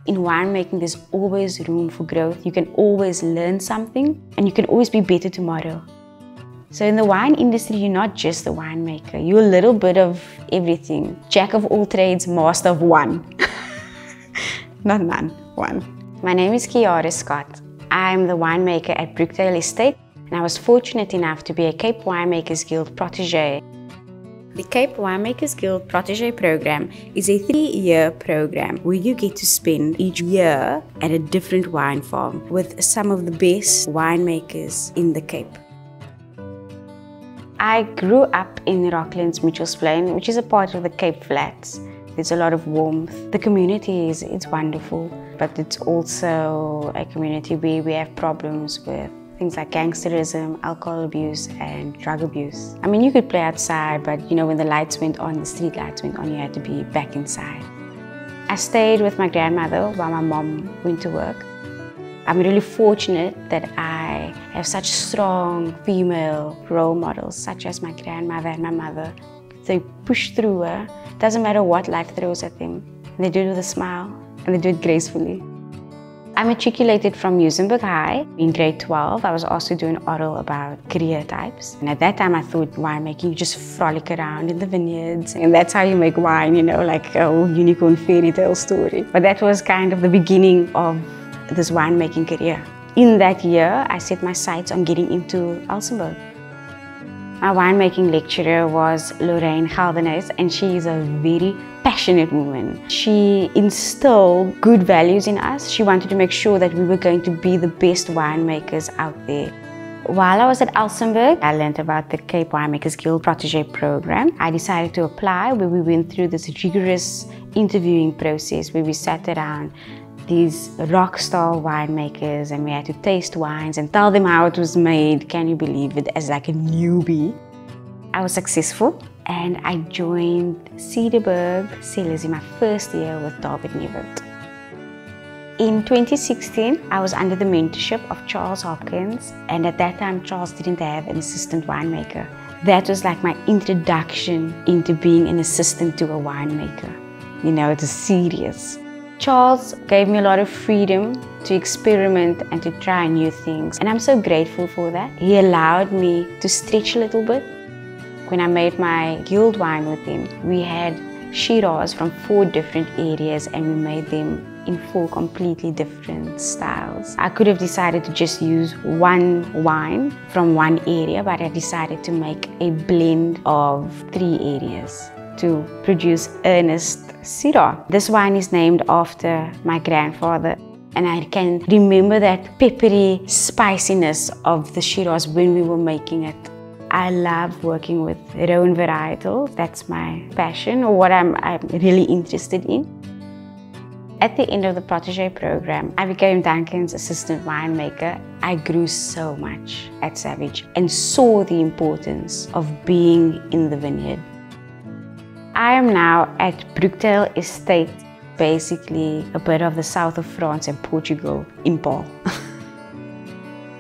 In winemaking, there's always room for growth. You can always learn something and you can always be better tomorrow. So in the wine industry, you're not just a winemaker. You're a little bit of everything. Jack of all trades, master of one. Not none, one. My name is Kiara Scott. I'm the winemaker at Protégé Estate, and I was fortunate enough to be a Cape Winemakers Guild Protégé. The Cape Winemakers Guild Protégé program is a 3-year program where you get to spend each year at a different wine farm with some of the best winemakers in the Cape. I grew up in Rocklands, Mitchells Plain, which is a part of the Cape Flats. There's a lot of warmth. The community it's wonderful, but it's also a community where we have problems with things like gangsterism, alcohol abuse, and drug abuse. I mean, you could play outside, but you know, when the lights went on, the street lights went on, you had to be back inside. I stayed with my grandmother while my mom went to work. I'm really fortunate that I have such strong female role models, such as my grandmother and my mother. They push through her. Doesn't matter what life throws at them. They do it with a smile, and they do it gracefully. I matriculated from Muizenberg High. In grade 12, I was asked to do an oral about career types. And at that time, I thought winemaking, you just frolic around in the vineyards. And that's how you make wine, you know, like a whole unicorn fairy tale story. But that was kind of the beginning of this winemaking career. In that year, I set my sights on getting into Elsenburg. My winemaking lecturer was Lorraine Galdenes, and she is a very passionate woman. She instilled good values in us. She wanted to make sure that we were going to be the best winemakers out there. While I was at Elsenburg, I learned about the Cape Winemakers Guild Protégé program. I decided to apply, where we went through this rigorous interviewing process where we sat around these rock star winemakers and we had to taste wines and tell them how it was made. Can you believe it? As like a newbie. I was successful and I joined Cederberg Cellars in my first year with David Nevert. In 2016, I was under the mentorship of Charles Hopkins, and at that time Charles didn't have an assistant winemaker. That was like my introduction into being an assistant to a winemaker. You know, it was serious. Charles gave me a lot of freedom to experiment and to try new things, and I'm so grateful for that. He allowed me to stretch a little bit. When I made my guild wine with him, we had Shiraz from 4 different areas and we made them in 4 completely different styles. I could have decided to just use one wine from one area, but I decided to make a blend of 3 areas to produce Ernest Syrah. This wine is named after my grandfather, and I can remember that peppery spiciness of the Shiraz when we were making it. I love working with Rhone varietals. That's my passion, or what I'm really interested in. At the end of the Protégé program, I became Duncan's assistant winemaker. I grew so much at Savage and saw the importance of being in the vineyard. I am now at Protégé Estate, basically a bit of the south of France and Portugal in Paul.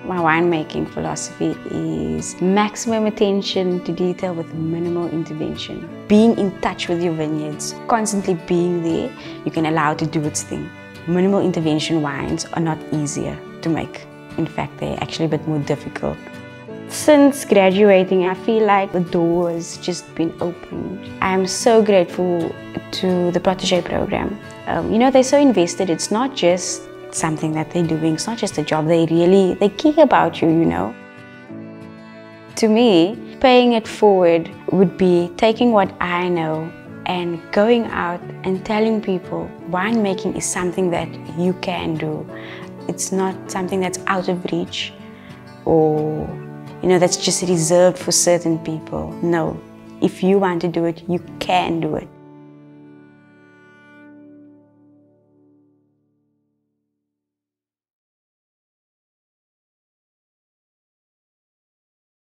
My winemaking philosophy is maximum attention to detail with minimal intervention. Being in touch with your vineyards, constantly being there, you can allow it to do its thing. Minimal intervention wines are not easier to make. In fact, they're actually a bit more difficult. Since graduating, I feel like the door has just been opened. I'm so grateful to the Protégé program. You know, they're so invested. It's not just something that they're doing. It's not just a job. They care about you, you know. To me, paying it forward would be taking what I know and going out and telling people winemaking is something that you can do. It's not something that's out of reach or, you know, that's just reserved for certain people. No, if you want to do it, you can do it.